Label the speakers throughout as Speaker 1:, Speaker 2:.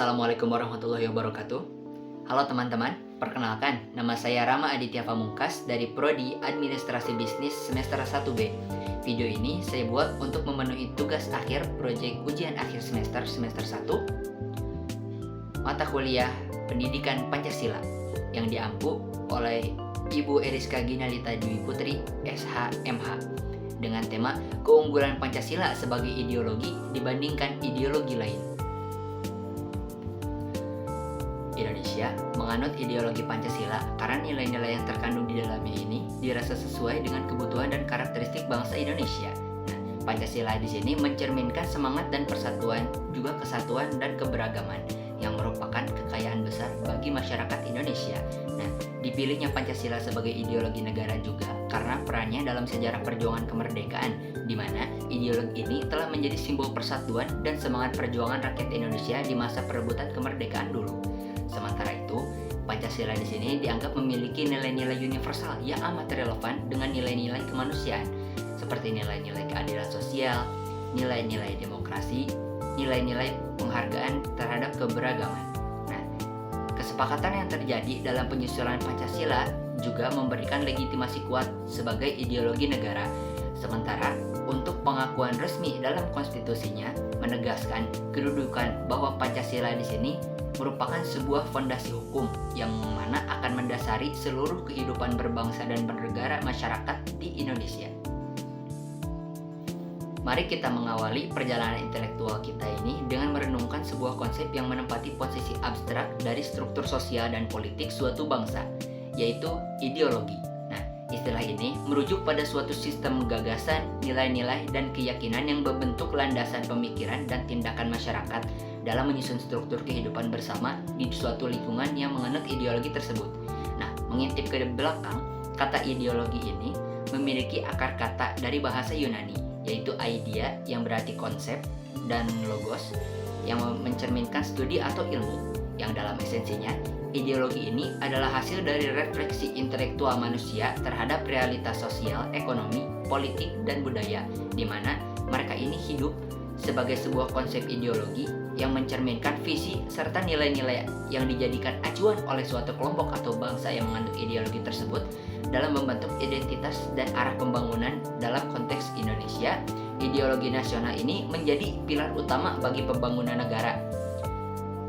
Speaker 1: Assalamualaikum warahmatullahi wabarakatuh. Halo teman-teman, perkenalkan nama saya Rama Aditya Pamungkas dari Prodi Administrasi Bisnis semester 1B. Video ini saya buat untuk memenuhi tugas akhir proyek ujian akhir semester 1 mata kuliah Pendidikan Pancasila yang diampu oleh Ibu Eriska Ginalita Dwi Putri, SH.MH, dengan tema keunggulan Pancasila sebagai ideologi dibandingkan ideologi lain. Indonesia menganut ideologi Pancasila karena nilai-nilai yang terkandung di dalamnya ini dirasa sesuai dengan kebutuhan dan karakteristik bangsa Indonesia. Nah, Pancasila di sini mencerminkan semangat dan persatuan, juga kesatuan dan keberagaman yang merupakan kekayaan besar bagi masyarakat Indonesia. Nah, dipilihnya Pancasila sebagai ideologi negara juga karena perannya dalam sejarah perjuangan kemerdekaan, di mana ideologi ini telah menjadi simbol persatuan dan semangat perjuangan rakyat Indonesia di masa perebutan kemerdekaan dulu. Sementara itu, Pancasila di sini dianggap memiliki nilai-nilai universal yang amat relevan dengan nilai-nilai kemanusiaan, seperti nilai-nilai keadilan sosial, nilai-nilai demokrasi, nilai-nilai penghargaan terhadap keberagaman. Nah, kesepakatan yang terjadi dalam penyusunan Pancasila juga memberikan legitimasi kuat sebagai ideologi negara. Sementara untuk pengakuan resmi dalam konstitusinya menegaskan kedudukan bahwa Pancasila di sini merupakan sebuah fondasi hukum yang mana akan mendasari seluruh kehidupan berbangsa dan bernegara masyarakat di Indonesia. Mari kita mengawali perjalanan intelektual kita ini dengan merenungkan sebuah konsep yang menempati posisi abstrak dari struktur sosial dan politik suatu bangsa, yaitu ideologi. Nah, istilah ini merujuk pada suatu sistem gagasan, nilai-nilai, dan keyakinan yang membentuk landasan pemikiran dan tindakan masyarakat dalam menyusun struktur kehidupan bersama di suatu lingkungan yang menganut ideologi tersebut. Nah, mengintip ke belakang, kata ideologi ini memiliki akar kata dari bahasa Yunani, yaitu idea yang berarti konsep dan logos yang mencerminkan studi atau ilmu, yang dalam esensinya ideologi ini adalah hasil dari refleksi intelektual manusia terhadap realitas sosial, ekonomi, politik, dan budaya, di mana mereka ini hidup sebagai sebuah konsep ideologi yang mencerminkan visi serta nilai-nilai yang dijadikan acuan oleh suatu kelompok atau bangsa yang menganut ideologi tersebut dalam membentuk identitas dan arah pembangunan. Dalam konteks Indonesia, ideologi nasional ini menjadi pilar utama bagi pembangunan negara.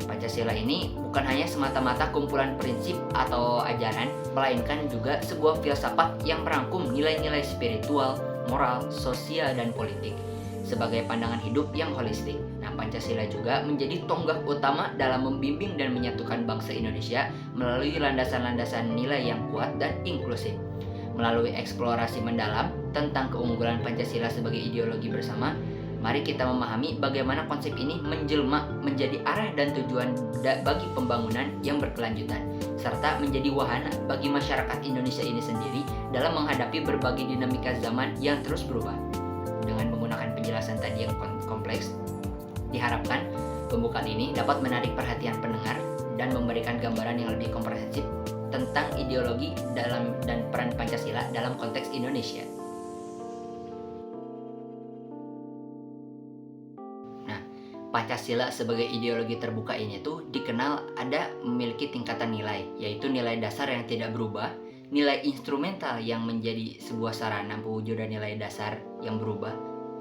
Speaker 1: Pancasila ini bukan hanya semata-mata kumpulan prinsip atau ajaran, melainkan juga sebuah filsafat yang merangkum nilai-nilai spiritual, moral, sosial, dan politik sebagai pandangan hidup yang holistik. Nah, Pancasila juga menjadi tonggak utama dalam membimbing dan menyatukan bangsa Indonesia melalui landasan-landasan nilai yang kuat dan inklusif. Melalui eksplorasi mendalam tentang keunggulan Pancasila sebagai ideologi bersama, mari kita memahami bagaimana konsep ini menjelma menjadi arah dan tujuan bagi pembangunan yang berkelanjutan, serta menjadi wahana bagi masyarakat Indonesia ini sendiri dalam menghadapi berbagai dinamika zaman yang terus berubah. Dengan menggunakan penjelasan tadi yang kompleks, diharapkan pembukaan ini dapat menarik perhatian pendengar dan memberikan gambaran yang lebih komprehensif tentang ideologi dan peran Pancasila dalam konteks Indonesia. Nah, Pancasila sebagai ideologi terbuka ini tuh dikenal ada memiliki tingkatan nilai, yaitu nilai dasar yang tidak berubah, nilai instrumental yang menjadi sebuah sarana pewujudan nilai dasar yang berubah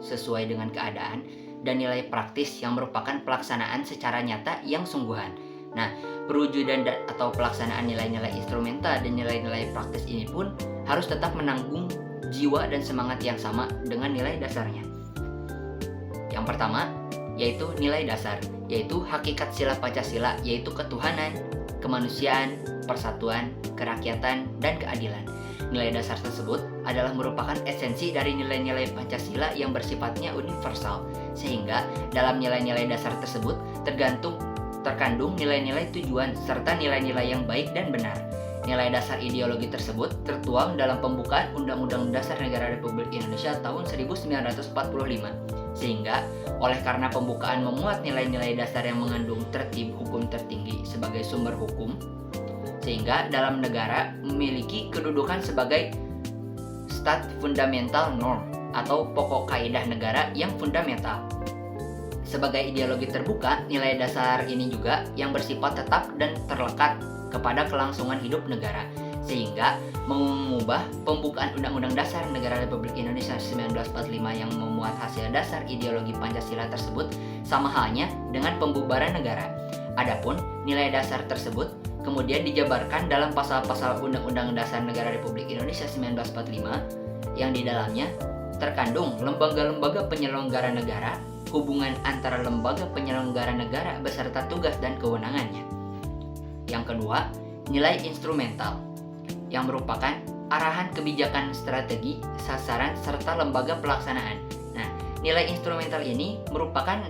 Speaker 1: sesuai dengan keadaan, dan nilai praktis yang merupakan pelaksanaan secara nyata yang sungguhan. Nah, perwujudan atau pelaksanaan nilai-nilai instrumental dan nilai-nilai praktis ini pun harus tetap menanggung jiwa dan semangat yang sama dengan nilai dasarnya. Yang pertama, yaitu nilai dasar, yaitu hakikat sila Pancasila, yaitu ketuhanan, kemanusiaan, persatuan, kerakyatan, dan keadilan. Nilai dasar tersebut adalah merupakan esensi dari nilai-nilai Pancasila yang bersifatnya universal, sehingga dalam nilai-nilai dasar tersebut terkandung nilai-nilai tujuan serta nilai-nilai yang baik dan benar. Nilai dasar ideologi tersebut tertuang dalam pembukaan Undang-Undang Dasar Negara Republik Indonesia tahun 1945, sehingga oleh karena pembukaan memuat nilai-nilai dasar yang mengandung tertib hukum tertinggi sebagai sumber hukum, sehingga dalam negara memiliki kedudukan sebagai stat fundamental norm atau pokok kaidah negara yang fundamental. Sebagai ideologi terbuka, nilai dasar ini juga yang bersifat tetap dan terlekat kepada kelangsungan hidup negara, sehingga mengubah pembukaan Undang-Undang Dasar Negara Republik Indonesia 1945 yang memuat hasil dasar ideologi Pancasila tersebut sama halnya dengan pembubaran negara. Adapun nilai dasar tersebut kemudian dijabarkan dalam pasal-pasal Undang-Undang Dasar Negara Republik Indonesia 1945 yang di dalamnya terkandung lembaga-lembaga penyelenggara negara, hubungan antara lembaga penyelenggara negara beserta tugas dan kewenangannya. Yang kedua, nilai instrumental yang merupakan arahan kebijakan strategi, sasaran, serta lembaga pelaksanaan. Nah, nilai instrumental ini merupakan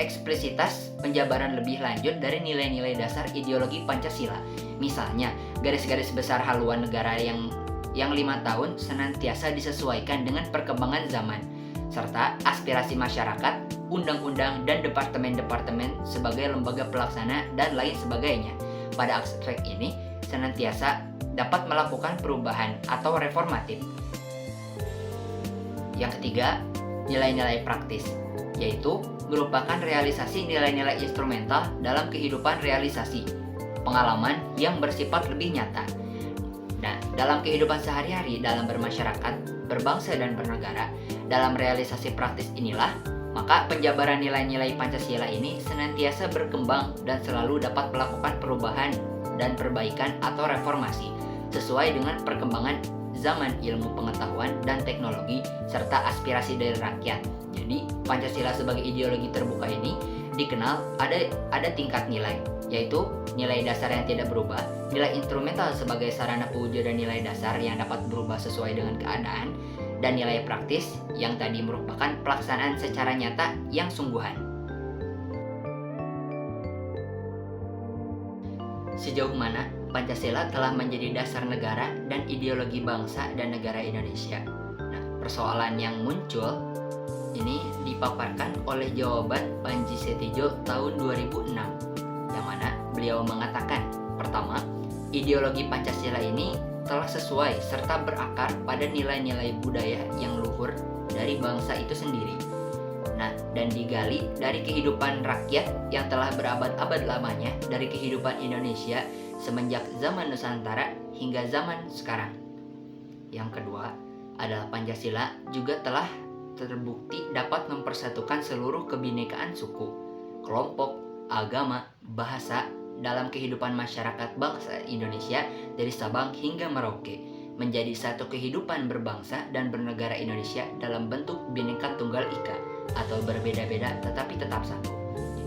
Speaker 1: eksplisitas penjabaran lebih lanjut dari nilai-nilai dasar ideologi Pancasila. Misalnya, garis-garis besar haluan negara yang 5 tahun senantiasa disesuaikan dengan perkembangan zaman, serta aspirasi masyarakat, undang-undang, dan departemen-departemen sebagai lembaga pelaksana dan lain sebagainya. Pada aspek ini, senantiasa dapat melakukan perubahan atau reformatif. Yang ketiga, nilai-nilai praktis, yaitu merupakan realisasi nilai-nilai instrumental dalam kehidupan realisasi, pengalaman yang bersifat lebih nyata. Nah, dalam kehidupan sehari-hari, dalam bermasyarakat, berbangsa, dan bernegara, dalam realisasi praktis inilah, maka penjabaran nilai-nilai Pancasila ini senantiasa berkembang dan selalu dapat melakukan perubahan dan perbaikan atau reformasi sesuai dengan perkembangan zaman, ilmu pengetahuan dan teknologi, serta aspirasi dari rakyat. Jadi, Pancasila sebagai ideologi terbuka ini dikenal ada tingkat nilai, yaitu nilai dasar yang tidak berubah, nilai instrumental sebagai sarana pewujudan nilai dasar yang dapat berubah sesuai dengan keadaan, dan nilai praktis yang tadi merupakan pelaksanaan secara nyata yang sungguhan. Sejauh mana Pancasila telah menjadi dasar negara dan ideologi bangsa dan negara Indonesia? Nah, persoalan yang muncul ini dipaparkan oleh jawaban Panji Setijo tahun 2006, yang mana beliau mengatakan, pertama, ideologi Pancasila ini telah sesuai serta berakar pada nilai-nilai budaya yang luhur dari bangsa itu sendiri. Nah, dan digali dari kehidupan rakyat yang telah berabad-abad lamanya dari kehidupan Indonesia semenjak zaman Nusantara hingga zaman sekarang. Yang kedua adalah Pancasila juga telah terbukti dapat mempersatukan seluruh kebinekaan suku, kelompok, agama, bahasa dalam kehidupan masyarakat bangsa Indonesia dari Sabang hingga Merauke menjadi satu kehidupan berbangsa dan bernegara Indonesia dalam bentuk Bhinneka Tunggal Ika atau berbeda-beda tetapi tetap satu.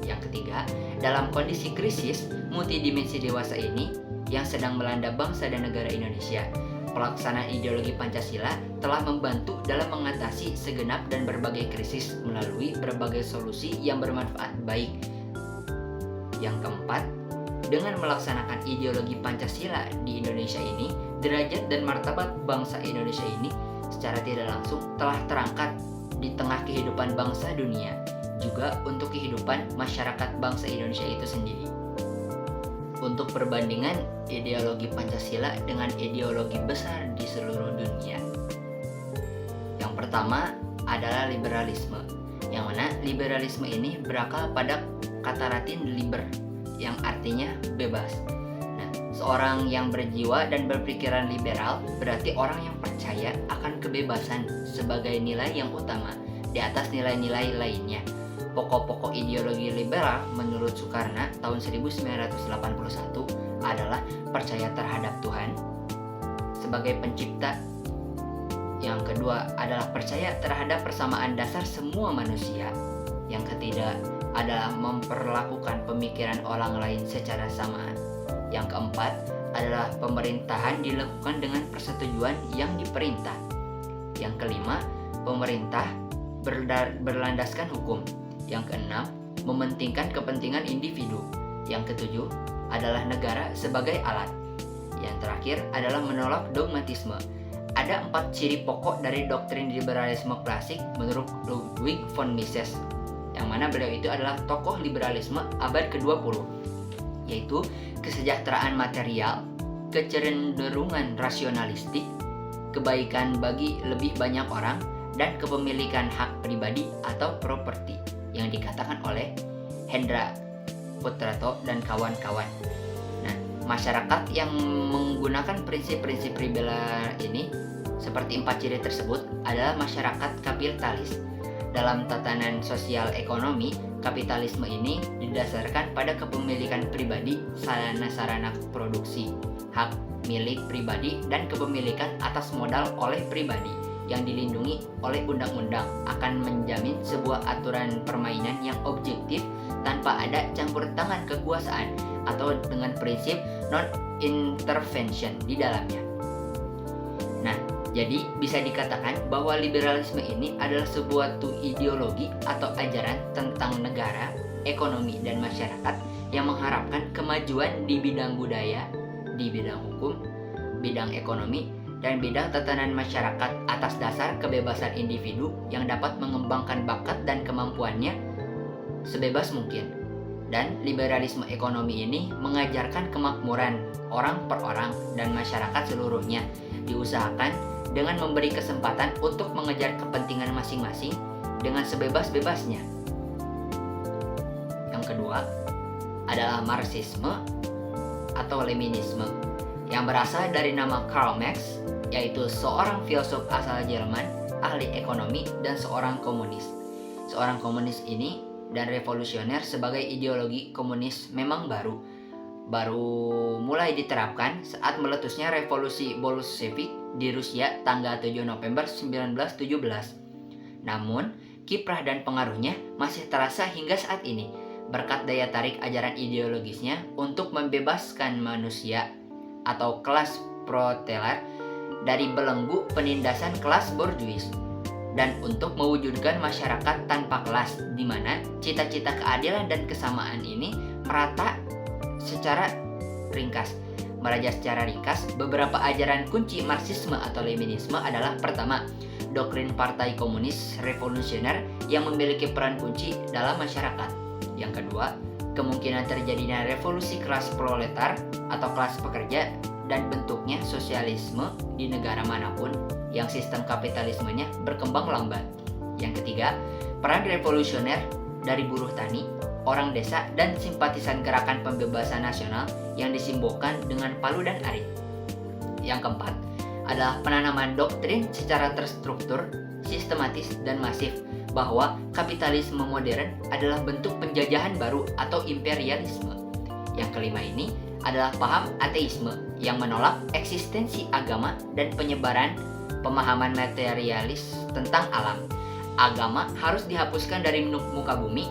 Speaker 1: Yang ketiga, dalam kondisi krisis multidimensi dewasa ini yang sedang melanda bangsa dan negara Indonesia, pelaksanaan ideologi Pancasila telah membantu dalam mengatasi segenap dan berbagai krisis melalui berbagai solusi yang bermanfaat baik. Yang keempat, dengan melaksanakan ideologi Pancasila di Indonesia ini, derajat dan martabat bangsa Indonesia ini secara tidak langsung telah terangkat di tengah kehidupan bangsa dunia, juga untuk kehidupan masyarakat bangsa Indonesia itu sendiri. Untuk perbandingan ideologi Pancasila dengan ideologi besar di seluruh dunia. Yang pertama adalah liberalisme, yang mana liberalisme ini berakar pada kata Latin liber, yang artinya bebas. Nah, seorang yang berjiwa dan berpikiran liberal berarti orang yang percaya akan kebebasan sebagai nilai yang utama di atas nilai-nilai lainnya. Pokok-pokok ideologi liberal menurut Soekarno tahun 1981 adalah percaya terhadap Tuhan sebagai pencipta. Yang kedua adalah percaya terhadap persamaan dasar semua manusia. Yang ketiga adalah memperlakukan pemikiran orang lain secara sama. Yang keempat adalah pemerintahan dilakukan dengan persetujuan yang diperintah. Yang kelima, pemerintah berlandaskan hukum. Yang keenam, mementingkan kepentingan individu. Yang ketujuh adalah negara sebagai alat. Yang terakhir adalah menolak dogmatisme. Ada 4 ciri pokok dari doktrin liberalisme klasik menurut Ludwig von Mises, yang mana beliau itu adalah tokoh liberalisme abad ke-20, yaitu kesejahteraan material, kecenderungan rasionalistik, kebaikan bagi lebih banyak orang, dan kepemilikan hak pribadi atau properti. yang dikatakan oleh Hendra Putrato dan kawan-kawan. Nah, masyarakat yang menggunakan prinsip-prinsip liberal ini seperti 4 ciri tersebut adalah masyarakat kapitalis. Dalam tatanan sosial ekonomi, kapitalisme ini didasarkan pada kepemilikan pribadi, sarana-sarana produksi, hak milik pribadi, dan kepemilikan atas modal oleh pribadi yang dilindungi oleh undang-undang akan menjamin sebuah aturan permainan yang objektif tanpa ada campur tangan kekuasaan atau dengan prinsip non-intervention di dalamnya. Nah, jadi bisa dikatakan bahwa liberalisme ini adalah sebuah ideologi atau ajaran tentang negara, ekonomi, dan masyarakat yang mengharapkan kemajuan di bidang budaya, di bidang hukum, bidang ekonomi, dan bidang tatanan masyarakat atas dasar kebebasan individu yang dapat mengembangkan bakat dan kemampuannya sebebas mungkin. Dan liberalisme ekonomi ini mengajarkan kemakmuran orang per orang dan masyarakat seluruhnya diusahakan dengan memberi kesempatan untuk mengejar kepentingan masing-masing dengan sebebas-bebasnya. Yang kedua adalah Marxisme atau Leninisme yang berasal dari nama Karl Marx, yaitu seorang filsuf asal Jerman, ahli ekonomi, dan seorang komunis. Seorang komunis ini dan revolusioner sebagai ideologi komunis memang baru mulai diterapkan saat meletusnya revolusi Bolshevik di Rusia tanggal 7 November 1917. Namun, kiprah dan pengaruhnya masih terasa hingga saat ini berkat daya tarik ajaran ideologisnya untuk membebaskan manusia atau kelas proletar dari belenggu penindasan kelas borjuis dan untuk mewujudkan masyarakat tanpa kelas di mana cita-cita keadilan dan kesamaan ini merata secara ringkas. Beberapa ajaran kunci Marxisme atau Leninisme adalah: pertama, doktrin Partai Komunis Revolusioner yang memiliki peran kunci dalam masyarakat. Yang kedua, kemungkinan terjadinya revolusi kelas proletar atau kelas pekerja dan bentuknya sosialisme di negara manapun yang sistem kapitalismenya berkembang lambat. Yang ketiga, peran revolusioner dari buruh tani, orang desa, dan simpatisan gerakan pembebasan nasional yang disimbolkan dengan palu dan arit. Yang keempat adalah penanaman doktrin secara terstruktur, sistematis, dan masif bahwa kapitalisme modern adalah bentuk penjajahan baru atau imperialisme. Yang kelima ini adalah paham ateisme yang menolak eksistensi agama dan penyebaran pemahaman materialis tentang alam. Agama harus dihapuskan dari muka bumi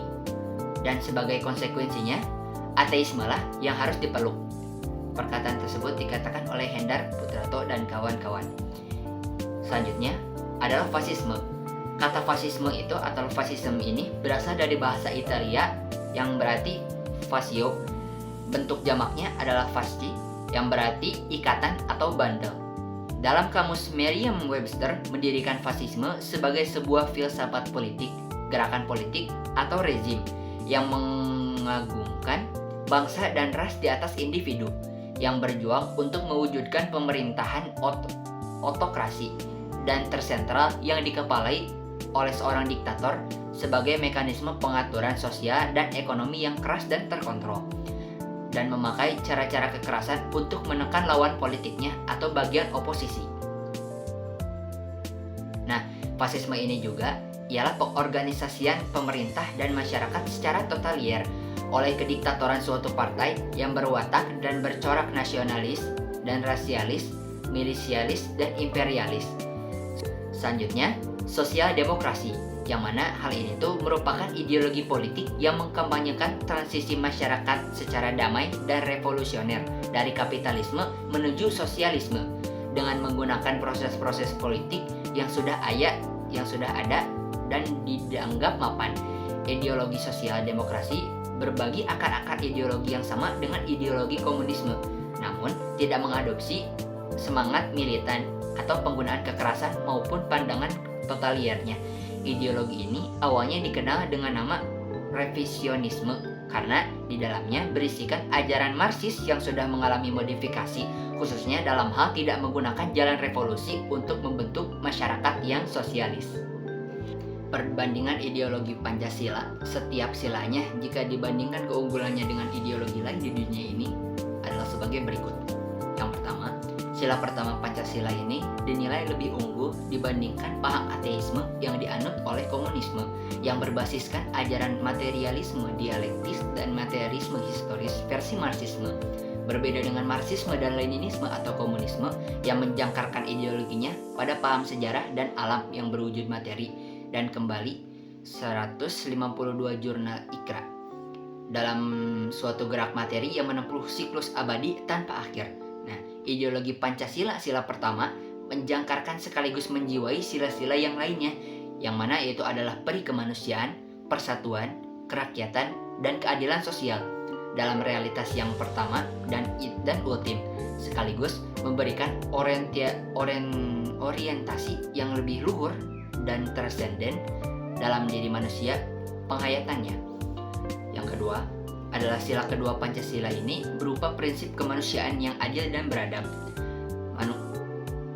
Speaker 1: dan sebagai konsekuensinya ateisme lah yang harus dipeluk. Perkataan tersebut dikatakan oleh Hendra Putrato dan kawan-kawan. Selanjutnya adalah fasisme. Kata fasisme itu atau fasisme ini berasal dari bahasa Italia yang berarti fascio. Bentuk jamaknya adalah fasci yang berarti ikatan atau bandel. Dalam kamus Merriam-Webster mendirikan fasisme sebagai sebuah filsafat politik, gerakan politik, atau rezim yang mengagungkan bangsa dan ras di atas individu, yang berjuang untuk mewujudkan pemerintahan otokrasi dan tersentral yang dikepalai oleh seorang diktator sebagai mekanisme pengaturan sosial dan ekonomi yang keras dan terkontrol, dan memakai cara-cara kekerasan untuk menekan lawan politiknya atau bagian oposisi. Nah, fasisme ini juga ialah pengorganisasian pemerintah dan masyarakat secara totaliter oleh kediktatoran suatu partai yang berwatak dan bercorak nasionalis dan rasialis, milisialis, dan imperialis. Selanjutnya, sosial demokrasi, yang mana hal ini tuh merupakan ideologi politik yang mengkampanyekan transisi masyarakat secara damai dan revolusioner dari kapitalisme menuju sosialisme dengan menggunakan proses-proses politik yang sudah ada dan dianggap mapan. Ideologi sosial demokrasi berbagi akar-akar ideologi yang sama dengan ideologi komunisme, namun tidak mengadopsi semangat militan atau penggunaan kekerasan maupun pandangan totaliternya. Ideologi ini awalnya dikenal dengan nama revisionisme karena di dalamnya berisikan ajaran Marxis yang sudah mengalami modifikasi, khususnya dalam hal tidak menggunakan jalan revolusi untuk membentuk masyarakat yang sosialis. perbandingan ideologi Pancasila, setiap silanya jika dibandingkan keunggulannya dengan ideologi lain di dunia ini adalah sebagai berikut. Yang pertama, sila pertama Pancasila ini dinilai lebih unggul dibandingkan paham ateisme yang dianut oleh komunisme yang berbasiskan ajaran materialisme dialektis dan materialisme historis versi Marxisme. Berbeda dengan Marxisme dan Leninisme atau komunisme yang menjangkarkan ideologinya pada paham sejarah dan alam yang berwujud materi. Dan kembali 152 jurnal Iqra dalam suatu gerak materi yang menempuh siklus abadi tanpa akhir. Nah, ideologi Pancasila sila pertama menjangkarkan sekaligus menjiwai sila-sila yang lainnya, yang mana yaitu adalah peri kemanusiaan, persatuan, kerakyatan, dan keadilan sosial dalam realitas yang pertama dan ultim, sekaligus memberikan orientasi yang lebih luhur dan transenden dalam diri manusia penghayatannya. Yang kedua adalah sila kedua Pancasila ini berupa prinsip kemanusiaan yang adil dan beradab.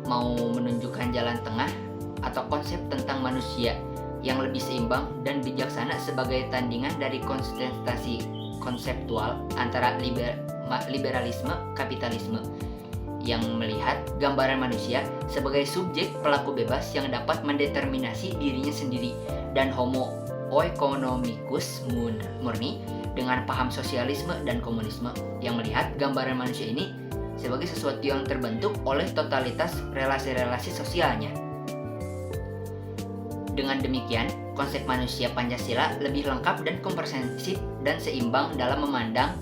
Speaker 1: Mau menunjukkan jalan tengah atau konsep tentang manusia yang lebih seimbang dan bijaksana sebagai tandingan dari konsentrasi konseptual antara liberalisme kapitalisme yang melihat gambaran manusia sebagai subjek pelaku bebas yang dapat mendeterminasi dirinya sendiri, dan homo economicus murni dengan paham sosialisme dan komunisme yang melihat gambaran manusia ini sebagai sesuatu yang terbentuk oleh totalitas relasi-relasi sosialnya. Dengan demikian, konsep manusia Pancasila lebih lengkap dan komprehensif dan seimbang dalam memandang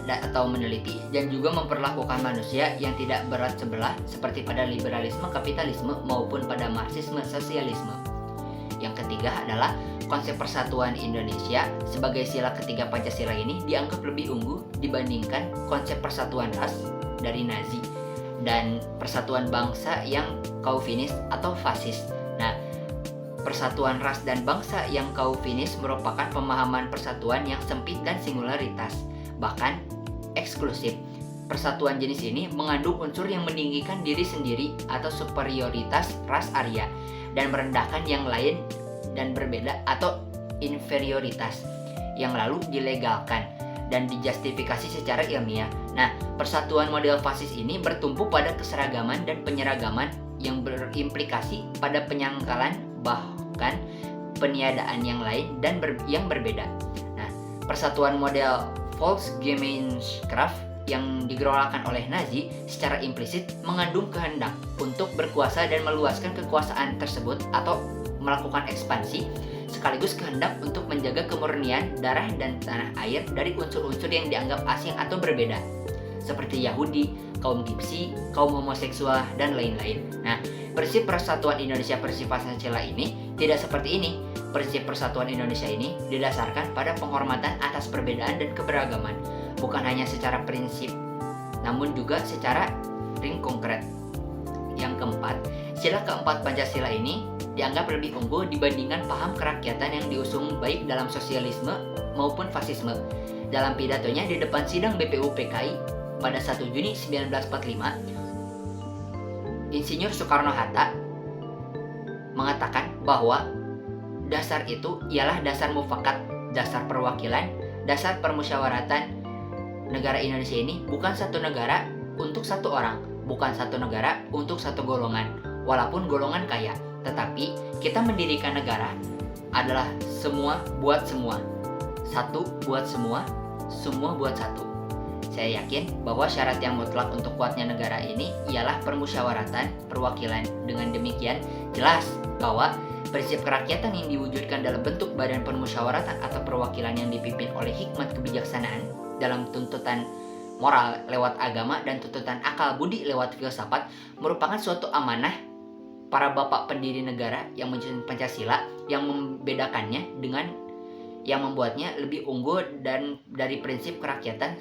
Speaker 1: atau meneliti dan juga memperlakukan manusia yang tidak berat sebelah seperti pada liberalisme kapitalisme maupun pada Marxisme sosialisme. Yang ketiga adalah konsep persatuan Indonesia sebagai sila ketiga Pancasila ini dianggap lebih unggul dibandingkan konsep persatuan ras dari Nazi dan persatuan bangsa yang Calvinis atau fasis. Nah, persatuan ras dan bangsa yang Calvinis merupakan pemahaman persatuan yang sempit dan singularitas, bahkan eksklusif. Persatuan jenis ini mengandung unsur yang meninggikan diri sendiri atau superioritas ras Arya dan merendahkan yang lain dan berbeda atau inferioritas yang lalu dilegalkan dan dijustifikasi secara ilmiah. Nah, persatuan model fasis ini bertumpu pada keseragaman dan penyeragaman yang berimplikasi pada penyangkalan bahkan peniadaan yang lain dan yang berbeda. Nah, persatuan model Volksgemeinschaft yang digerolakan oleh Nazi secara implisit mengandung kehendak untuk berkuasa dan meluaskan kekuasaan tersebut atau melakukan ekspansi, sekaligus kehendak untuk menjaga kemurnian darah dan tanah air dari unsur-unsur yang dianggap asing atau berbeda, seperti Yahudi, kaum Gipsi, kaum homoseksual, dan lain-lain. Nah, prinsip persatuan Indonesia versi Pancasila ini tidak seperti ini. Prinsip persatuan Indonesia ini didasarkan pada penghormatan atas perbedaan dan keberagaman, bukan hanya secara prinsip, namun juga secara konkret. Yang keempat, sila keempat Pancasila ini dianggap lebih unggul dibandingkan paham kerakyatan yang diusung baik dalam sosialisme maupun fasisme. Dalam pidatonya di depan sidang BPU PKI pada 1 Juni 1945, Insinyur Soekarno-Hatta mengatakan bahwa dasar itu ialah dasar mufakat, dasar perwakilan, dasar permusyawaratan. Negara Indonesia ini bukan satu negara untuk satu orang, bukan satu negara untuk satu golongan, walaupun golongan kaya. Tetapi kita mendirikan negara adalah semua buat semua, satu buat semua, semua buat satu. Saya yakin bahwa syarat yang mutlak untuk kuatnya negara ini ialah permusyawaratan, perwakilan. Dengan demikian, jelas bahwa prinsip kerakyatan yang diwujudkan dalam bentuk badan permusyawaratan atau perwakilan yang dipimpin oleh hikmat kebijaksanaan dalam tuntutan moral lewat agama dan tuntutan akal budi lewat filsafat merupakan suatu amanah para bapak pendiri negara yang menyusun Pancasila, yang membedakannya dengan yang membuatnya lebih unggul dan dari prinsip kerakyatan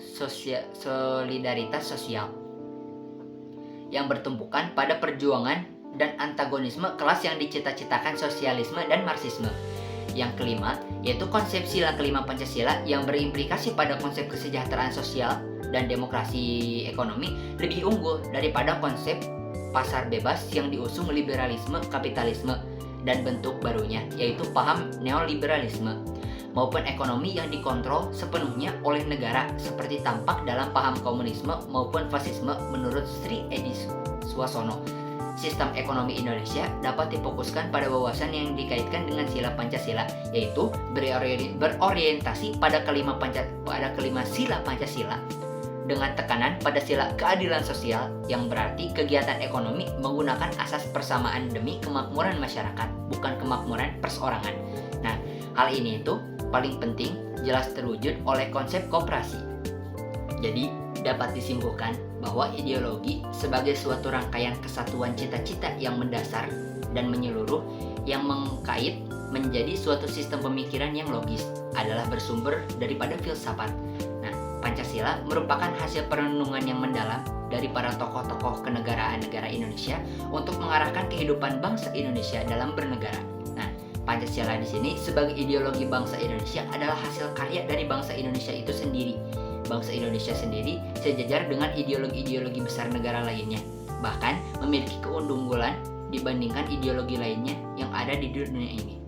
Speaker 1: solidaritas sosial yang bertumpukan pada perjuangan dan antagonisme kelas yang dicita-citakan sosialisme dan Marxisme. Yang kelima, yaitu konsep sila kelima Pancasila yang berimplikasi pada konsep kesejahteraan sosial dan demokrasi ekonomi lebih unggul daripada konsep pasar bebas yang diusung liberalisme kapitalisme dan bentuk barunya, yaitu paham neoliberalisme, maupun ekonomi yang dikontrol sepenuhnya oleh negara seperti tampak dalam paham komunisme maupun fasisme menurut Sri Edi Suasono. Sistem ekonomi Indonesia dapat difokuskan pada wawasan yang dikaitkan dengan sila Pancasila, yaitu berorientasi pada kelima sila Pancasila dengan tekanan pada sila keadilan sosial, yang berarti kegiatan ekonomi menggunakan asas persamaan demi kemakmuran masyarakat, bukan kemakmuran perseorangan. Nah, hal ini itu paling penting jelas terwujud oleh konsep koperasi. Jadi, dapat disimpulkan bahwa ideologi sebagai suatu rangkaian kesatuan cita-cita yang mendasar dan menyeluruh yang mengkait menjadi suatu sistem pemikiran yang logis adalah bersumber daripada filsafat. Nah, Pancasila merupakan hasil perenungan yang mendalam dari para tokoh-tokoh kenegaraan negara Indonesia untuk mengarahkan kehidupan bangsa Indonesia dalam bernegara. Nah, Pancasila di sini sebagai ideologi bangsa Indonesia adalah hasil karya dari bangsa Indonesia itu sendiri. Bangsa Indonesia sendiri sejajar dengan ideologi-ideologi besar negara lainnya, bahkan memiliki keunggulan dibandingkan ideologi lainnya yang ada di dunia ini.